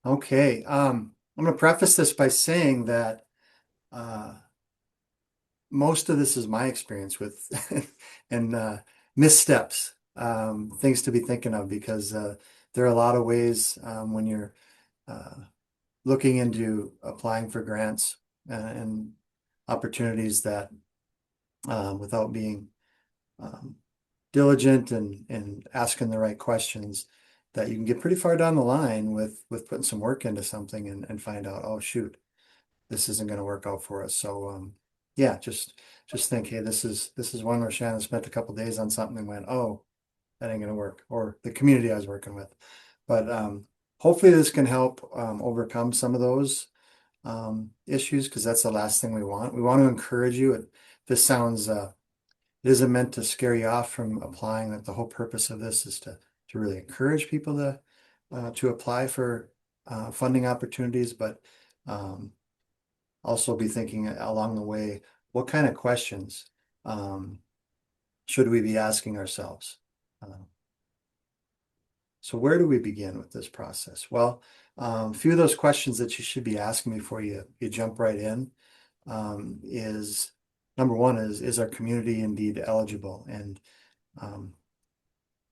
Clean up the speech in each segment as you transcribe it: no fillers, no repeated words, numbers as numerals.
Okay. I'm going to preface this by saying that uh, most of this is my experience with and missteps, things to be thinking of because there are a lot of ways when you're uh, looking into applying for grants and opportunities that without being um, diligent and asking the right questions, that you can get pretty far down the line with putting some work into something and find out, oh shoot, this isn't going to work out for us. So yeah, just think, hey, this is one where Shannon spent a couple days on something and went, oh, that ain't going to work, or the community I was working with. But hopefully this can help overcome some of those issues because that's the last thing we want. We want to encourage you. This sounds it isn't meant to scare you off from applying. That the whole purpose of this is to really encourage people to apply for funding opportunities, but um, also be thinking along the way, what kind of questions um, should we be asking ourselves? Uh, so where do we begin with this process? Well, a few of those questions that you should be asking before you jump right in is number one is our community indeed eligible? And um,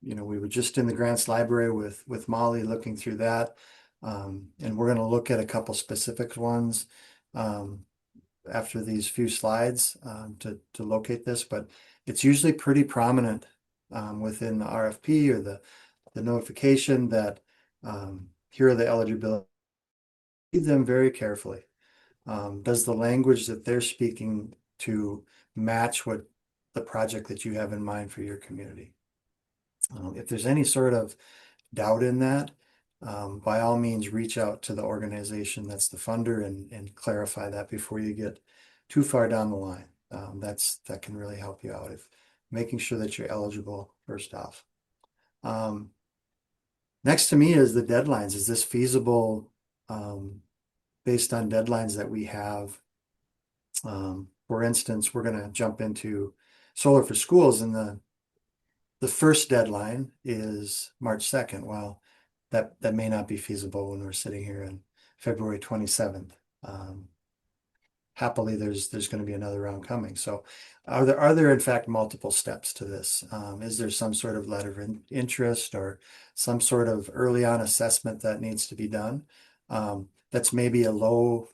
we were just in the grants library with Molly looking through that. And we're going to look at a couple specific ones um, after these few slides to locate this, but it's usually pretty prominent within the RFP or the notification that here are the eligibility. Read them very carefully. Does the language that they're speaking to match what the project that you have in mind for your community? If there's any sort of doubt in that, by all means, reach out to the organization that's the funder and clarify that before you get too far down the line. That can really help you out if making sure that you're eligible first off. Next to me is the deadlines. Is this feasible based on deadlines that we have? For instance, we're going to jump into solar for schools, and the first deadline is March 2nd. Well, that may not be feasible when we're sitting here in February 27th. Happily, there's going to be another round coming. So are there in fact multiple steps to this? Is there some sort of letter of interest or some sort of early on assessment that needs to be done? That's maybe a low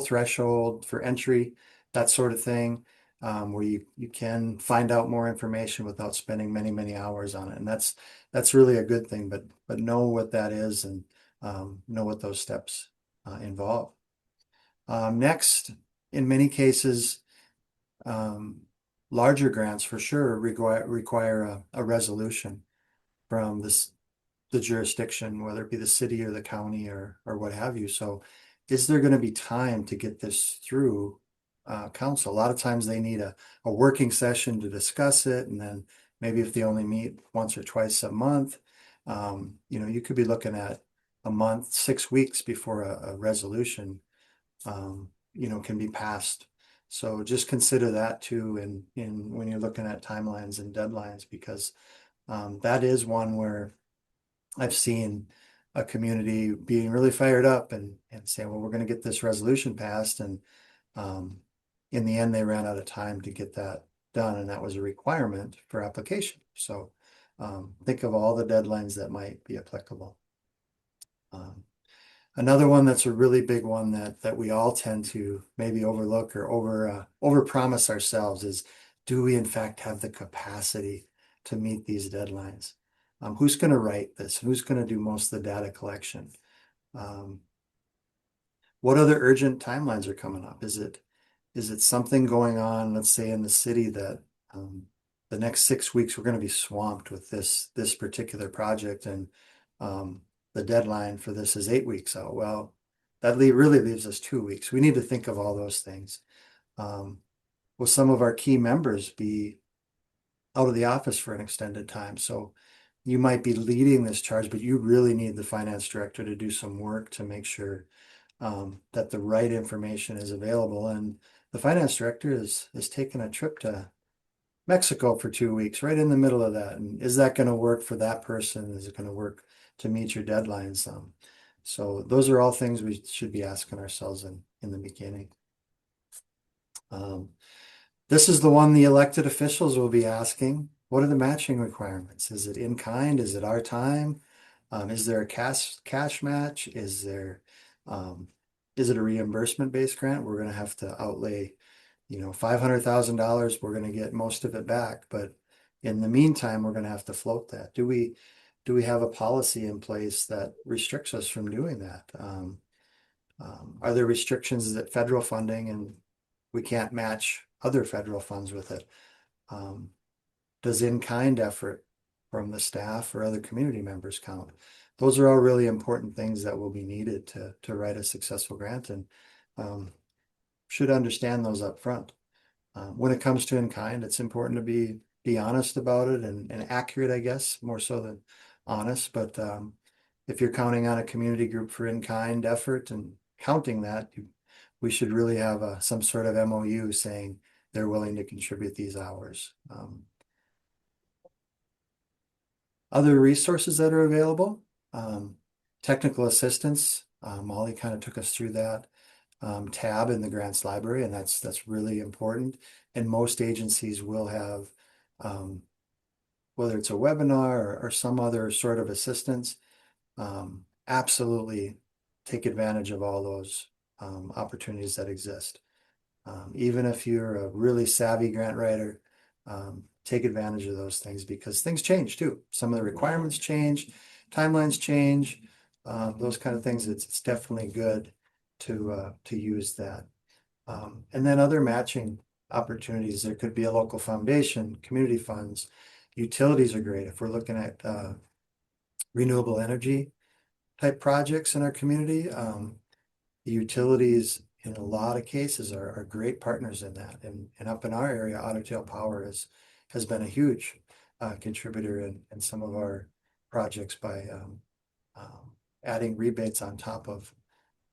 threshold for entry, that sort of thing, where you can find out more information without spending many, many hours on it. And that's really a good thing, but know what that is and know what those steps involve. Next, in many cases, um, larger grants for sure require a resolution from the jurisdiction, whether it be the city or the county or what have you. So is there going to be time to get this through council? A lot of times they need a working session to discuss it. And then maybe if they only meet once or twice a month, you could be looking at a month, 6 weeks before a resolution, can be passed. So just consider that too in when you're looking at timelines and deadlines, because that is one where I've seen a community being really fired up and saying, well, we're going to get this resolution passed. And um, in the end, they ran out of time to get that done. And that was a requirement for application. So think of all the deadlines that might be applicable. Another one that's a really big one that we all tend to maybe overlook or over promise ourselves is, do we in fact have the capacity to meet these deadlines? Who's going to write this? Who's going to do most of the data collection? Um, what other urgent timelines are coming up? Is it something going on, let's say in the city that the next 6 weeks we're going to be swamped with this particular project, and the deadline for this is 8 weeks out? Well, that really leaves us 2 weeks. We need to think of all those things. Will some of our key members be out of the office for an extended time? So you might be leading this charge, but you really need the finance director to do some work to make sure that the right information is available. And the finance director is taking a trip to Mexico for 2 weeks, right in the middle of that. And is that going to work for that person? Is it going to work to meet your deadlines? So those are all things we should be asking ourselves in the beginning. Um, this is the one the elected officials will be asking. What are the matching requirements? Is it in kind? Is it our time? Is there a cash match? Um, is it a reimbursement-based grant? We're going to have to outlay, $500,000. We're going to get most of it back, but in the meantime, we're going to have to float that. Do we have a policy in place that restricts us from doing that? Are there restrictions that federal funding and we can't match other federal funds with it? Um, does in-kind effort from the staff or other community members count? Those are all really important things that will be needed to write a successful grant, and should understand those up front. When it comes to in-kind, it's important to be honest about it and accurate, I guess, more so than honest. But if you're counting on a community group for in-kind effort and counting that, we should really have some sort of MOU saying they're willing to contribute these hours. Other resources that are available, technical assistance. Molly kind of took us through that tab in the grants library, and that's really important. And most agencies will have, whether it's a webinar or some other sort of assistance, absolutely take advantage of all those opportunities that exist. Even if you're a really savvy grant writer, take advantage of those things because things change too. Some of the requirements change, timelines change, those kind of things. It's definitely good to use that. And then other matching opportunities. There could be a local foundation, community funds, utilities are great. If we're looking at renewable energy type projects in our community, the utilities in a lot of cases are great partners in that. And up in our area, Otter Tail Power has been a huge contributor in some of our projects by adding rebates on top of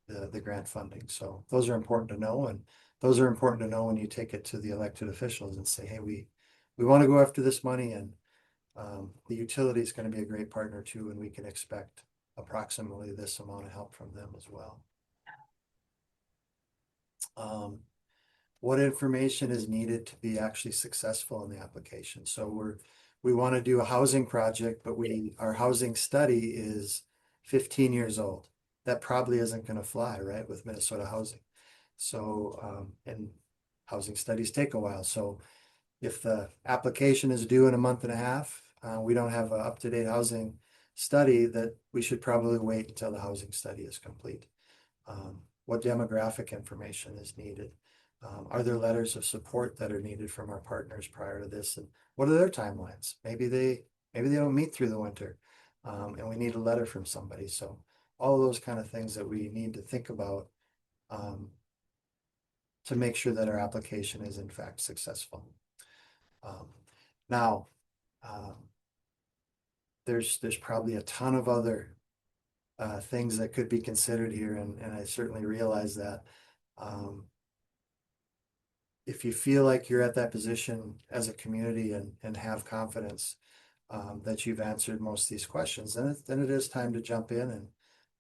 the grant funding. So those are important to know, and those are important to know when you take it to the elected officials and say, hey, we want to go after this money, and the utility is going to be a great partner too, and we can expect approximately this amount of help from them as well. What information is needed to be actually successful in the application? So we want to do a housing project, but our housing study is 15 years old. That probably isn't going to fly, right, with Minnesota housing. So, and housing studies take a while. So if the application is due in a month and a half, we don't have an up-to-date housing study, that we should probably wait until the housing study is complete. What demographic information is needed? Are there letters of support that are needed from our partners prior to this? And what are their timelines? Maybe they don't meet through the winter, and we need a letter from somebody. So all those kind of things that we need to think about to make sure that our application is in fact successful. Now, there's probably a ton of other things that could be considered here, and I certainly realize that. If you feel like you're at that position as a community and have confidence that you've answered most of these questions, then it is time to jump in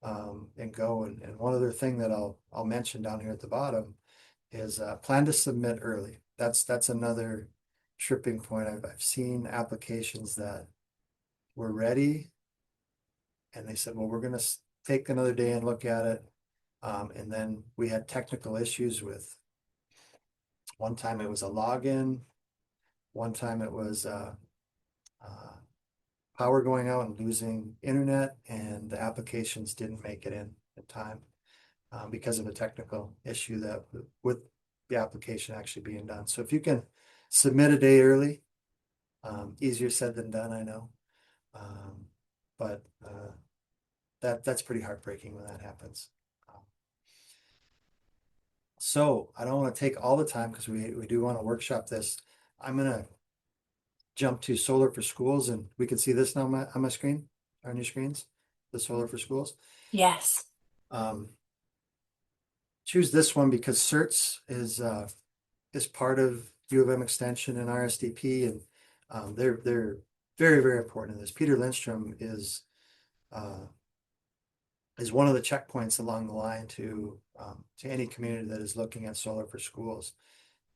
and go. And one other thing that I'll mention down here at the bottom is plan to submit early. That's another tripping point. I've seen applications that were ready, and they said, well, we're going to take another day and look at it. And then we had technical issues with, one time it was a login, one time it was power going out and losing internet, and the applications didn't make it in time because of a technical issue that with the application actually being done. So if you can submit a day early, easier said than done, I know. But that's pretty heartbreaking when that happens. So I don't want to take all the time because we do want to workshop this. I'm gonna jump to Solar for Schools, and we can see this now on my screen, our new screens, the Solar for Schools. Yes. Choose this one because CERTS is part of U of M Extension and RSDP, and they're very, very important in this. Peter Lindstrom is is one of the checkpoints along the line to any community that is looking at solar for schools.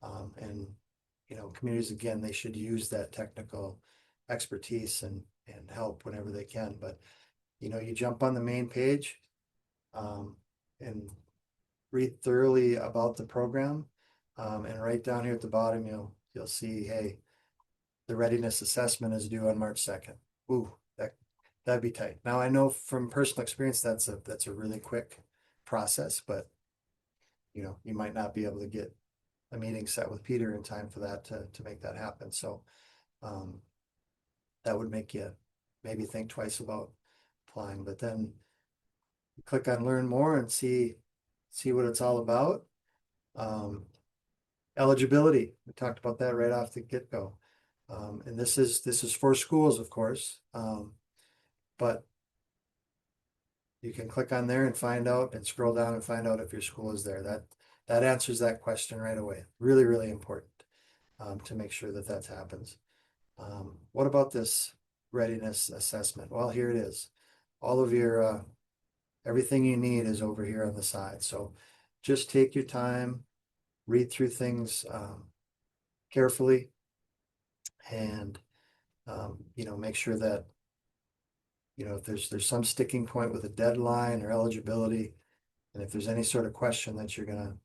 And communities, again, they should use that technical expertise and help whenever they can. But you jump on the main page and read thoroughly about the program. And right down here at the bottom, you'll see, hey, the readiness assessment is due on March 2nd. Ooh, that'd be tight. Now I know from personal experience that's a really quick process, but you might not be able to get a meeting set with Peter in time for that to make that happen. So that would make you maybe think twice about applying. But then click on learn more and see what it's all about. Eligibility, we talked about that right off the get-go. And this is for schools, of course. But you can click on there and find out and scroll down and find out if your school is there. That answers that question right away. Really, really important to make sure that happens. What about this readiness assessment? Well, here it is. All of your everything you need is over here on the side. So just take your time, read through things carefully, and make sure that if there's some sticking point with a deadline or eligibility, and if there's any sort of question that you're gonna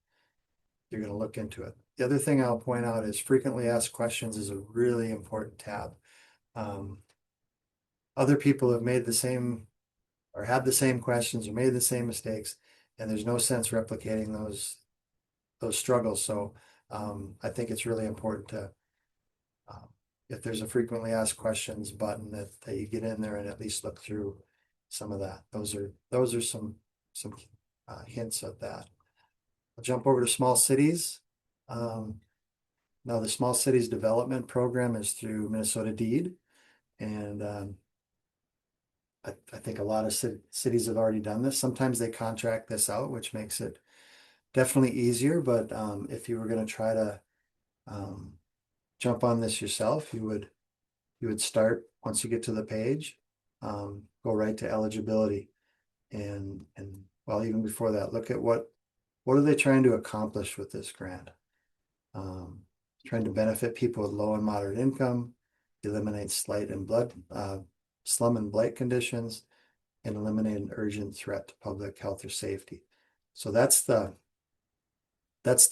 look into it. The other thing I'll point out is frequently asked questions is a really important tab. Other people have made the same or had the same questions or made the same mistakes, and there's no sense replicating those struggles. So I think it's really important to if there's a frequently asked questions button that you get in there and at least look through some of that. Those are some hints of that. I'll jump over to small cities. Now the small cities development program is through Minnesota DEED, and I think a lot of cities have already done this. Sometimes they contract this out, which makes it definitely easier. But if you were going to try to jump on this yourself, you would start once you get to the page, go right to eligibility, and well, even before that, look at what are they trying to accomplish with this grant? Trying to benefit people with low and moderate income, eliminate slum and blight conditions, and eliminate an urgent threat to public health or safety. So that's the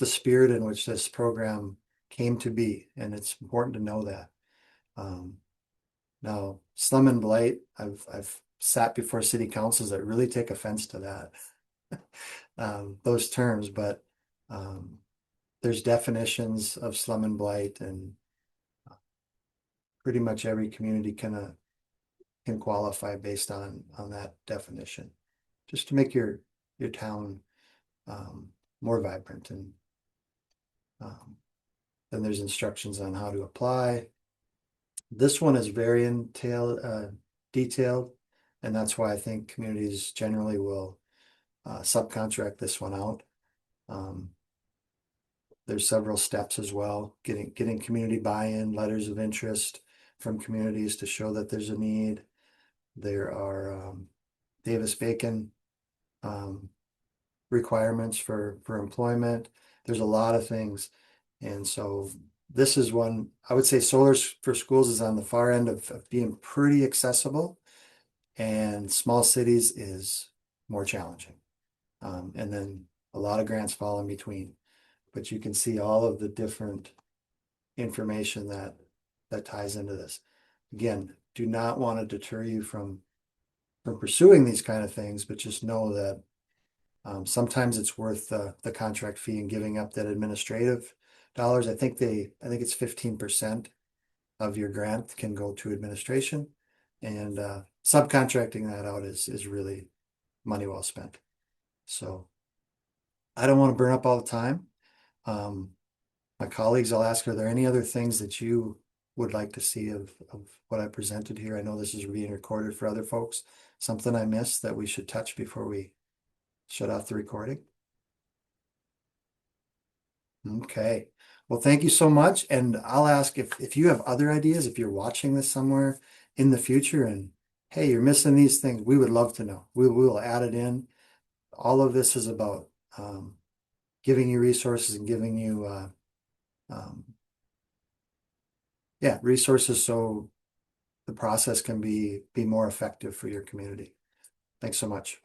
spirit in which this program came to be, and it's important to know that. Now, slum and blight, I've sat before city councils that really take offense to that, those terms, but there's definitions of slum and blight, and pretty much every community can qualify based on that definition, just to make your town more vibrant. And then there's instructions on how to apply. This one is very detailed, and that's why I think communities generally will subcontract this one out. There's several steps as well, getting community buy-in, letters of interest from communities to show that there's a need. There are Davis-Bacon requirements for employment. There's a lot of things. And so this is one, I would say solar for schools is on the far end of being pretty accessible, and small cities is more challenging. And then a lot of grants fall in between, but you can see all of the different information that ties into this. Again, do not want to deter you from pursuing these kind of things, but just know that sometimes it's worth the contract fee and giving up that administrative dollars. I think it's 15% of your grant can go to administration, and subcontracting that out is really money well spent. So I don't want to burn up all the time. My colleagues, I'll ask, are there any other things that you would like to see of what I presented here? I know this is being recorded for other folks. Something I missed that we should touch before we shut off the recording? Okay. Well, thank you so much. And I'll ask if you have other ideas, if you're watching this somewhere in the future and hey, you're missing these things, we would love to know. We will add it in. All of this is about giving you resources and giving you um, yeah, resources so the process can be more effective for your community. Thanks so much.